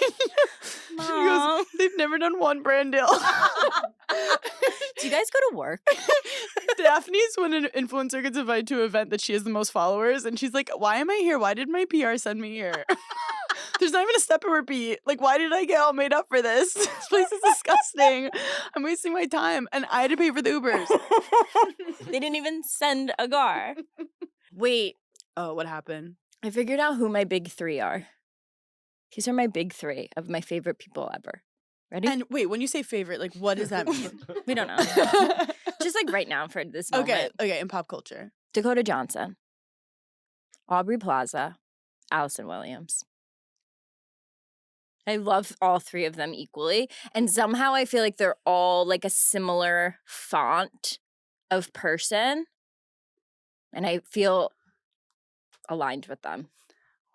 Mom. She goes, they've never done one brand deal. Do you guys go to work? Daphne's when an influencer gets invited to an event that she has the most followers, and she's like, why am I here? Why did my PR send me here? There's not even a step and repeat. Like, why did I get all made up for this? This place is disgusting. I'm wasting my time. And I had to pay for the Ubers. They didn't even send a gar. Wait. Oh, what happened? I figured out who my big three are. These are my big three of my favorite people ever. Ready? And wait, when you say favorite, like, what does that mean? We don't know. Just like right now for this moment. Okay, in pop culture. Dakota Johnson, Aubrey Plaza, Allison Williams. I love all three of them equally. And somehow I feel like they're all like a similar font of person. And I feel aligned with them.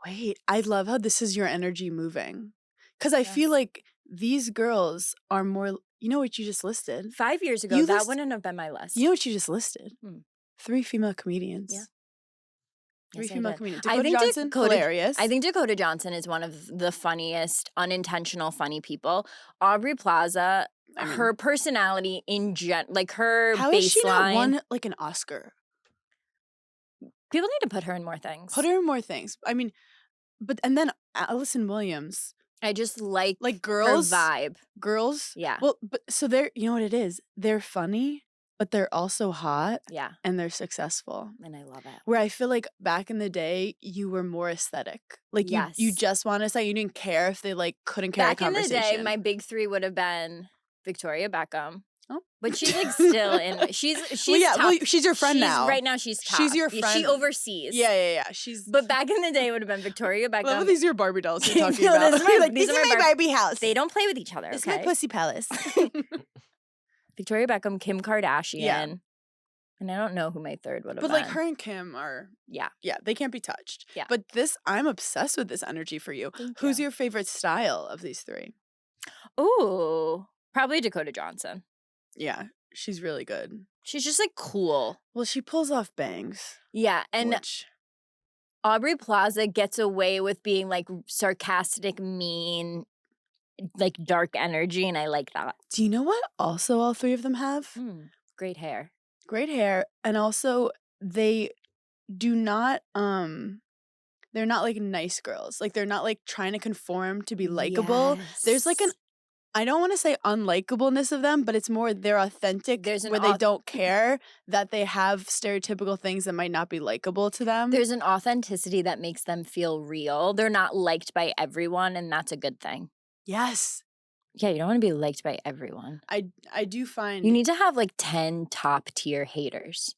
Wait, I love how this is your energy moving. Because I feel like these girls are more, you know what you just listed? 5 years ago, that wouldn't have been my list. You know what you just listed? 3 female comedians. Yeah. 3 Yes, I female did. comedians. I Dakota think Johnson, hilarious. I think Dakota Johnson is one of the funniest, unintentional funny people. Aubrey Plaza, her personality in like her how baseline. Has she not won like an Oscar? People need to put her in more things. Put her in more things. I mean, and then Allison Williams. I just like girls, her vibe. Girls? Yeah. Well, but so they're, you know what it is? They're funny, but they're also hot. Yeah. And they're successful. And I love it. Where I feel like back in the day, you were more aesthetic. Like you just want to say, you didn't care if they like couldn't carry a conversation. Back in the day, my big three would have been Victoria Beckham. Oh. But she's like still in. She's she's your friend now. Right now, she's top. She's your friend. She oversees. Yeah. But back in the day, it would have been Victoria Beckham. What are these your Barbie dolls you're talking about? These are my Barbie house. They don't play with each other. This is my pussy palace. Victoria Beckham, Kim Kardashian, and I don't know who my third would have been. But like her and Kim are yeah, they can't be touched. Yeah. But I'm obsessed with this energy for you. Who's your favorite style of these 3? Ooh, probably Dakota Johnson. Yeah. She's really good. She's just like cool. Well, she pulls off bangs. Yeah, and Aubrey Plaza gets away with being like sarcastic, mean, like dark energy, and I like that. Do you know what also all 3 of them have? Great hair. Great hair. And also they do not they're not like nice girls. Like they're not like trying to conform to be likable. Yes. There's like I don't want to say unlikableness of them, but it's more they're authentic where they don't care that they have stereotypical things that might not be likable to them. There's an authenticity that makes them feel real. They're not liked by everyone, and that's a good thing. Yes. Yeah, you don't want to be liked by everyone. I do find you need to have like 10 top tier haters.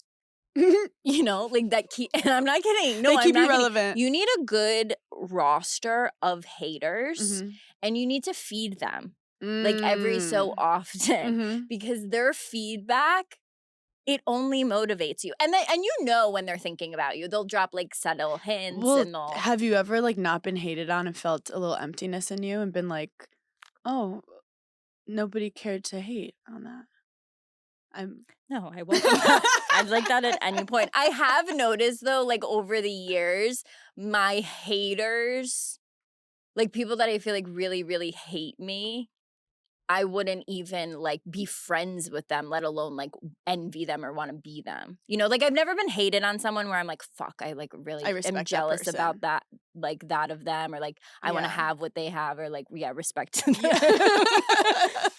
You know, like that and I'm not kidding. No, they keep I'm not you relevant. Kidding. You need a good roster of haters, and you need to feed them. Like every so often, because their feedback, it only motivates you. And you know when they're thinking about you. They'll drop like subtle hints and they'll. Have you ever like not been hated on and felt a little emptiness in you and been like, oh, nobody cared to hate on that? No, I won't. I'd like that at any point. I have noticed though, like over the years, my haters, like people that I feel like really, really hate me, I wouldn't even like be friends with them, let alone like envy them or want to be them. You know, like I've never been hated on someone where I'm like, fuck, I like really I am respect that jealous person. about that, like that of them, or like I want to Yeah. have what they have, or like, yeah, respect. Yeah.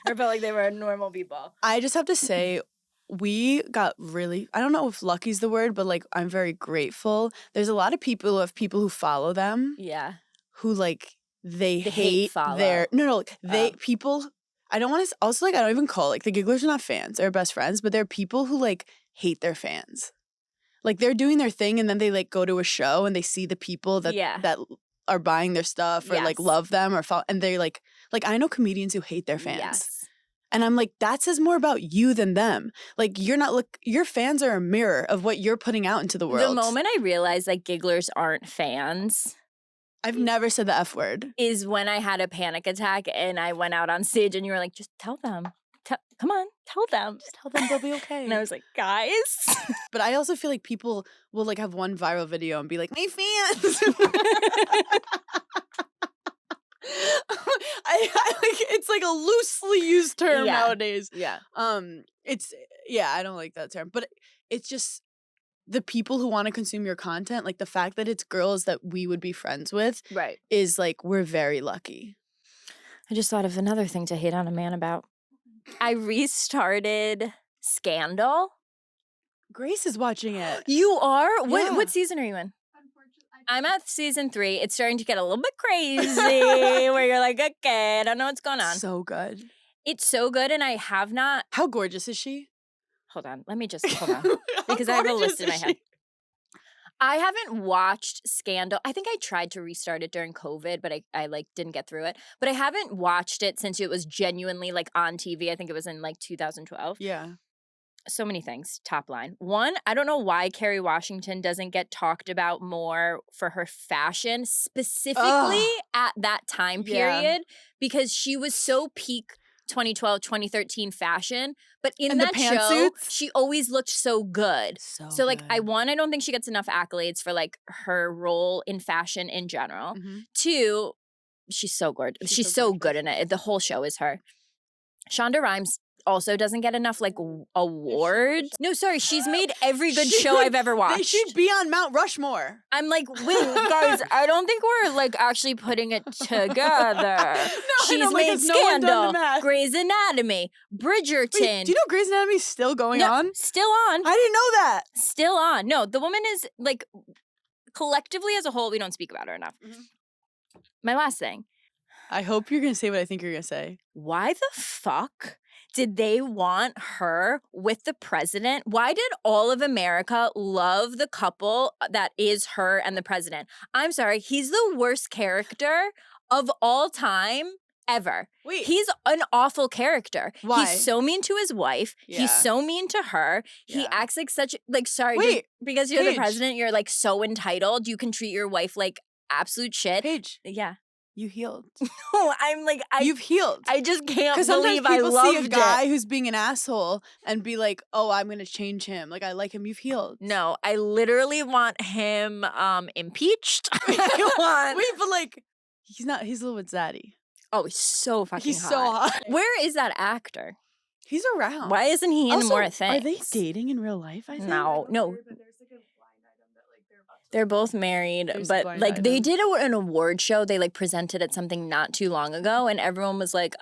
Or felt like they were normal people. I just have to say, we got really, I don't know if lucky's the word, but like I'm very grateful. There's a lot of people who follow them Yeah. who like they hate hate follow. their Oh. people. I don't want to also like I don't even call like the gigglers are not fans, they're best friends, but they're people who like hate their fans. Like they're doing their thing and then they like go to a show and they see the people that Yeah. that are buying their stuff or like Yes. love them or follow, and they like I know comedians who hate their fans. Yes. And I'm like, that says more about you than them. Like you're not your fans are a mirror of what you're putting out into the world. The moment I realized like gigglers aren't fans I've never said the F word. is when I had a panic attack and I went out on stage and you were like, just tell them. Come on, tell them. Just tell them they'll be okay. And I was like, guys. But I also feel like people will like have one viral video and be like, my fans. I like it's like a loosely used term Yeah. nowadays. Yeah. It's I don't like that term, but it's just the people who want to consume your content, like the fact that it's girls that we would be friends with Right. is like we're very lucky. I just thought of another thing to hate on a man about. I restarted Scandal. Grace is watching it. You are? Yeah. What season are you in? I'm at season 3. It's starting to get a little bit crazy where you're like, okay, I don't know what's going on. So good. It's so good, and I have not. How gorgeous is she? Hold on. Let me just hold on. Because I have a list in my head. I haven't watched Scandal. I think I tried to restart it during COVID, but I like didn't get through it. But I haven't watched it since it was genuinely like on TV. I think it was in like 2012. Yeah. So many things. Top line. One, I don't know why Kerry Washington doesn't get talked about more for her fashion, specifically at that time period, because she was so peak 2012, 2013 fashion. But in And the that show, pantsuits? she always looked so good. So like, I don't think she gets enough accolades for like her role in fashion in general. Mhm. 2, she's so gorgeous. She's so good in it. The whole show is her. Shonda Rhimes also doesn't get enough like awards. No, sorry, she's made every good show I've ever watched. They should be on Mount Rushmore. I'm like, wait, guys, I don't think we're like actually putting it together. She's made Scandal, Grey's Anatomy, Bridgerton. Wait, do you know Grey's Anatomy's still going on? Still on. I didn't know that. Still on. No, the woman is like, collectively as a whole, we don't speak about her enough. Mhm. My last thing. I hope you're going to say what I think you're going to say. Why the fuck did they want her with the president? Why did all of America love the couple that is her and the president? I'm sorry, he's the worst character of all time ever. Wait. He's an awful character. Why? He's so mean to his wife. Yeah. He's so mean to her. He Yeah. acts like such like sorry, Wait, just because you're the Paige. president, you're like so entitled. You can treat your wife like absolute shit. Paige, Yeah. you healed. I'm like You've healed. I just can't Because sometimes believe I people loved see a guy it. who's being an asshole and be like, oh, I'm going to change him. Like, I like him. You've healed. No, I literally want him impeached. I want. Wait, but like, he's not, he's a little bit zaddy. Oh, he's so fucking He's hot. so hot. Where is that actor? He's around. Why isn't he in Also, more things? Are they dating in real life? I think. No. They're both married, There's a but blind like they item. did an award show. They like presented at something not too long ago, and everyone was like,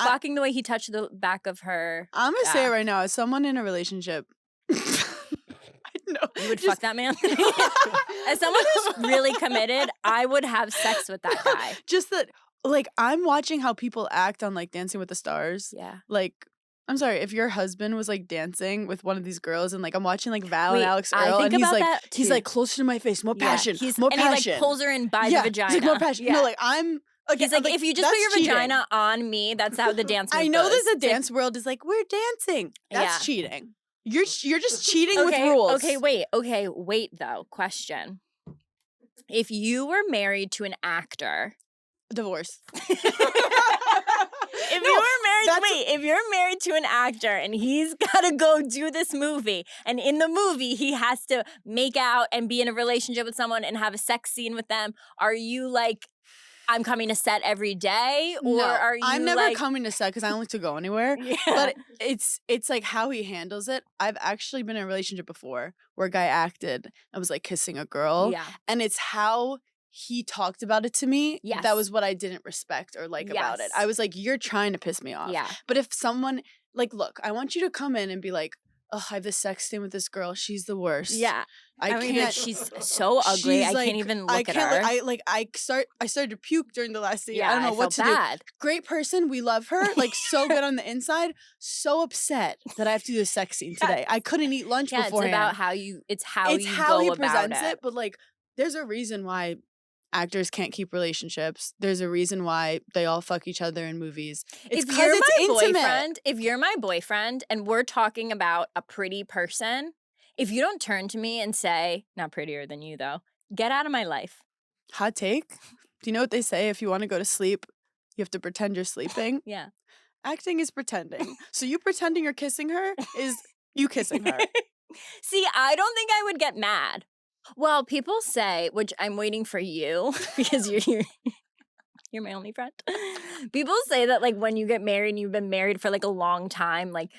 clocking the way he touched the back of her. I'm going to say it back. right now. As someone in a relationship, I know. You would fuck that man? As someone who's really committed, I would have sex with that guy. Just that, like, I'm watching how people act on, like, Dancing with the Stars. Yeah. Like, I'm sorry, if your husband was, like, dancing with one of these girls and, like, I'm watching, like, Val Wait, and Alex I Earl, think and he's about like, that he's too. like, closer to my face, more Yeah, passion, he's- more and passion. he like pulls her in by yeah, the vagina. he's like, more passion. Yeah. No, like, I'm, He's like, if you just put that's your cheating. vagina on me, that's how the dance move I know goes. that the It's like, dance world is like, we're dancing. That's Yeah. cheating. You're just cheating with okay, rules. Okay, wait though. Question. If you were married to an actor, Divorce. if you're married to an actor and he's got to go do this movie, and in the movie he has to make out and be in a relationship with someone and have a sex scene with them, are you like I'm coming to set every day, or No, are you I'm never like coming to set because I don't like to go anywhere. Yeah. But it's like how he handles it. I've actually been in a relationship before where a guy acted and was like kissing a girl, Yeah. and it's how he talked about it to me. Yes. That was what I didn't respect or like about it. Yes. I was like, you're trying to piss me off. Yeah. But if someone like, look, I want you to come in and be like, oh, I have this sex scene with this girl. She's the worst. Yeah. I mean, can't. she's so ugly. She's I like, can't even look I at can't. her. I started to puke during the last scene. Yeah, I don't know what felt to bad. do. Great person, we love her. Like so good on the inside. So upset that I have to do the sex scene today. I couldn't eat lunch Yeah, it's beforehand. about how you. It's how It's you how go he about presents it. it. But like, there's a reason why actors can't keep relationships. There's a reason why they all fuck each other in movies. It's because it's intimate. If you're my boyfriend and we're talking about a pretty person, if you don't turn to me and say, not prettier than you though, get out of my life. Hot take. Do you know what they say? If you want to go to sleep, you have to pretend you're sleeping. Yeah. Acting is pretending. So you pretending you're kissing her is you kissing her. See, I don't think I would get mad. Well, people say, which I'm waiting for you because you're my only friend. People say that like when you get married and you've been married for like a long time, like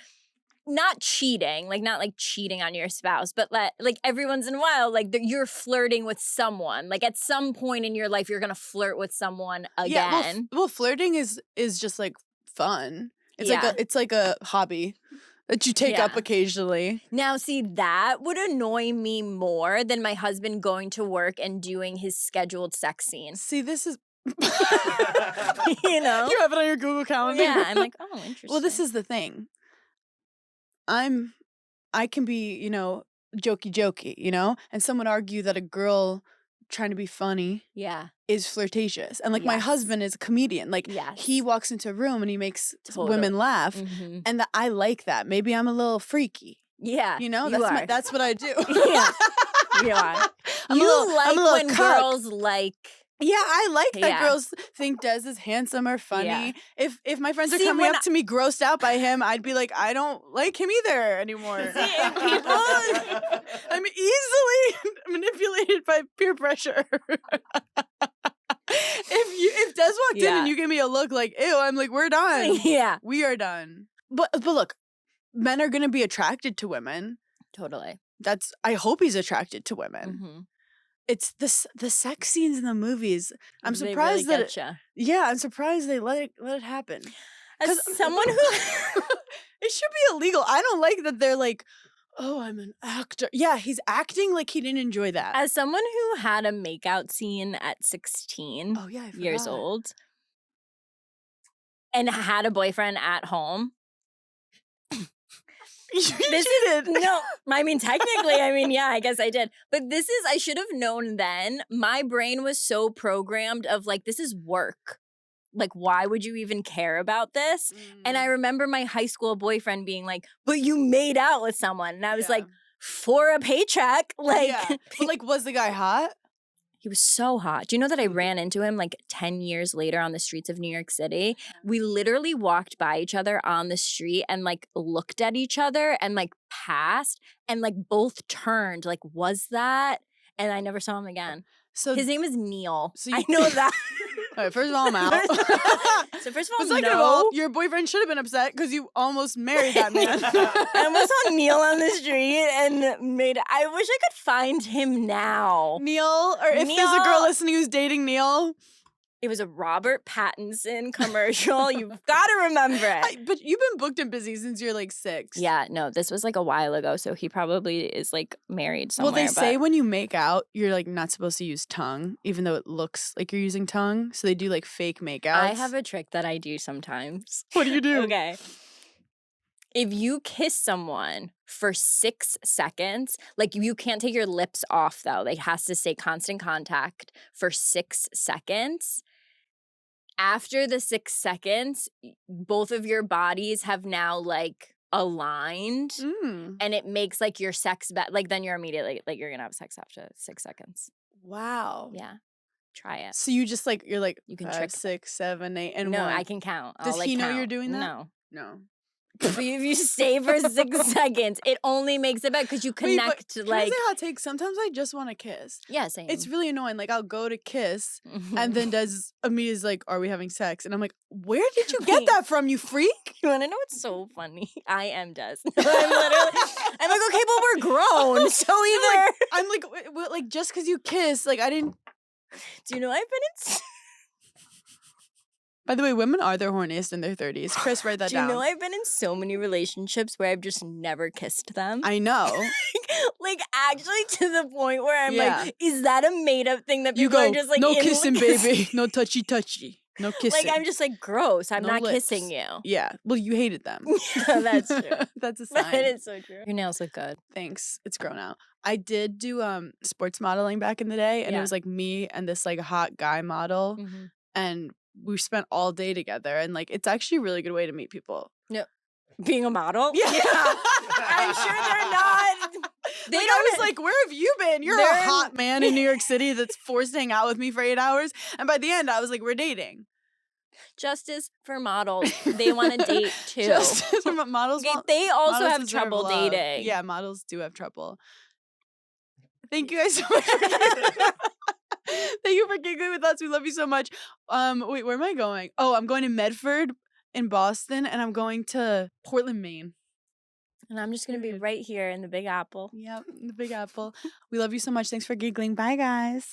not cheating, like not like cheating on your spouse, but like every once in a while, like you're flirting with someone. Like at some point in your life, you're gonna flirt with someone again. Yeah, well, flirting is just like fun. It's like a hobby that you take up occasionally. Now, see, that would annoy me more than my husband going to work and doing his scheduled sex scene. See, this is You know? You have it on your Google Calendar. Yeah, I'm like, oh, interesting. Well, this is the thing. I can be, jokey, and some would argue that a girl trying to be funny is flirtatious. And like my husband is a comedian. Like he walks into a room and he makes women laugh. Mm-hmm. And I like that. Maybe I'm a little freaky. Yeah. That's what I do. Yeah. You are. I'm a little when cuck. Girls like. Yeah, I like that girls think Des is handsome or funny. Yeah. If my friends are coming up to me grossed out by him, I'd be like, I don't like him either anymore. I'm easily manipulated by peer pressure. If Des walked in and you give me a look like, ew, I'm like, we're done. Yeah. We are done. But look, men are gonna be attracted to women. Totally. I hope he's attracted to women. Mm-hmm. It's the sex scenes in the movies. I'm They surprised really that I'm surprised they let it happen. As someone who it should be illegal. I don't like that they're like, oh, I'm an actor. Yeah, he's acting like he didn't enjoy that. As someone who had a makeout scene at 16 years old and had a boyfriend at home. No, I mean, technically, yeah, I guess I did. But I should have known then. My brain was so programmed of like, this is work. Like, why would you even care about this? And I remember my high school boyfriend being like, but you made out with someone. And I was like, for a paycheck. Like, but like, was the guy hot? He was so hot. Do you know that I ran into him like 10 years later on the streets of New York City? We literally walked by each other on the street and like looked at each other and like passed and like both turned. Like, was that? And I never saw him again. So his name is Neil. I know that. All right, first of all, I'm out. So first of all, second of all, your boyfriend should have been upset because you almost married that man. I almost saw Neil on the street and I wish I could find him now. Neil, or if there's a girl listening who's dating Neil. It was a Robert Pattinson commercial. You've got to remember it. But you've been booked and busy since you're like 6. Yeah, no, this was like a while ago, so he probably is like married somewhere. Well, they say when you make out, you're like not supposed to use tongue, even though it looks like you're using tongue. So they do like fake makeouts. I have a trick that I do sometimes. What do you do? Okay. If you kiss someone for 6 seconds, like you can't take your lips off though. Like it has to stay constant contact for 6 seconds. After the 6 seconds, both of your bodies have now like aligned and it makes like your sex like then you're immediately like you're gonna have sex after 6 seconds. Wow. Yeah. Try it. So you just like you can 5, trick 6, 7, 8, and no, 1. I can count. Does I'll, like, he know count. you're doing that? No. No. But if you stay for 6 seconds, it only makes it better because you Wait, but connect can I like say hot take? Sometimes I just want to kiss. yeah, same. It's really annoying. Like I'll go to kiss, and Mhm. then Des immediately is like, "Are we having sex?" And I'm like, "Where did you get Wait. that from, you freak?" You want to know what's so funny? I am Des. I'm like, okay, but we're grown, so either. I'm like, like just because you kiss, like I didn't. Do you know I've been in? By the way, women are their horniest in their 30s. Chris, write that Do you down. know I've been in so many relationships where I've just never kissed them? I know. Like actually to the point where I'm Yeah. like, is that a made up thing that You people go, are just like no in kissing, baby. No touchy touchy. No kissing. Like I'm just like gross. I'm No not lips. kissing you. Yeah. Well, you hated them. Yeah, that's true. That's a But sign. it's so true. Your nails look good. Thanks. It's grown out. I did do sports modeling back in the day, and it Yeah. was like me and this like hot guy model, Mm-hmm. and we spent all day together, and like it's actually a really good way to meet people. Being a model? Yeah. I'm sure they're not. They Like, don't. I was like, where have you been? You're a They're- hot man in New York City that's forced to hang out with me for 8 hours. And by the end, I was like, we're dating. Justice for models. They want to date too. Just models, Okay, want- they also models have deserve trouble love. dating. Yeah, models do have trouble. Thank you guys so much. Thank you for giggling with us. We love you so much. Wait, where am I going? Oh, I'm going to Medford in Boston, and I'm going to Portland, Maine. And I'm just going to be Period. right here in the Big Apple. Yep, the Big Apple. We love you so much. Thanks for giggling. Bye, guys.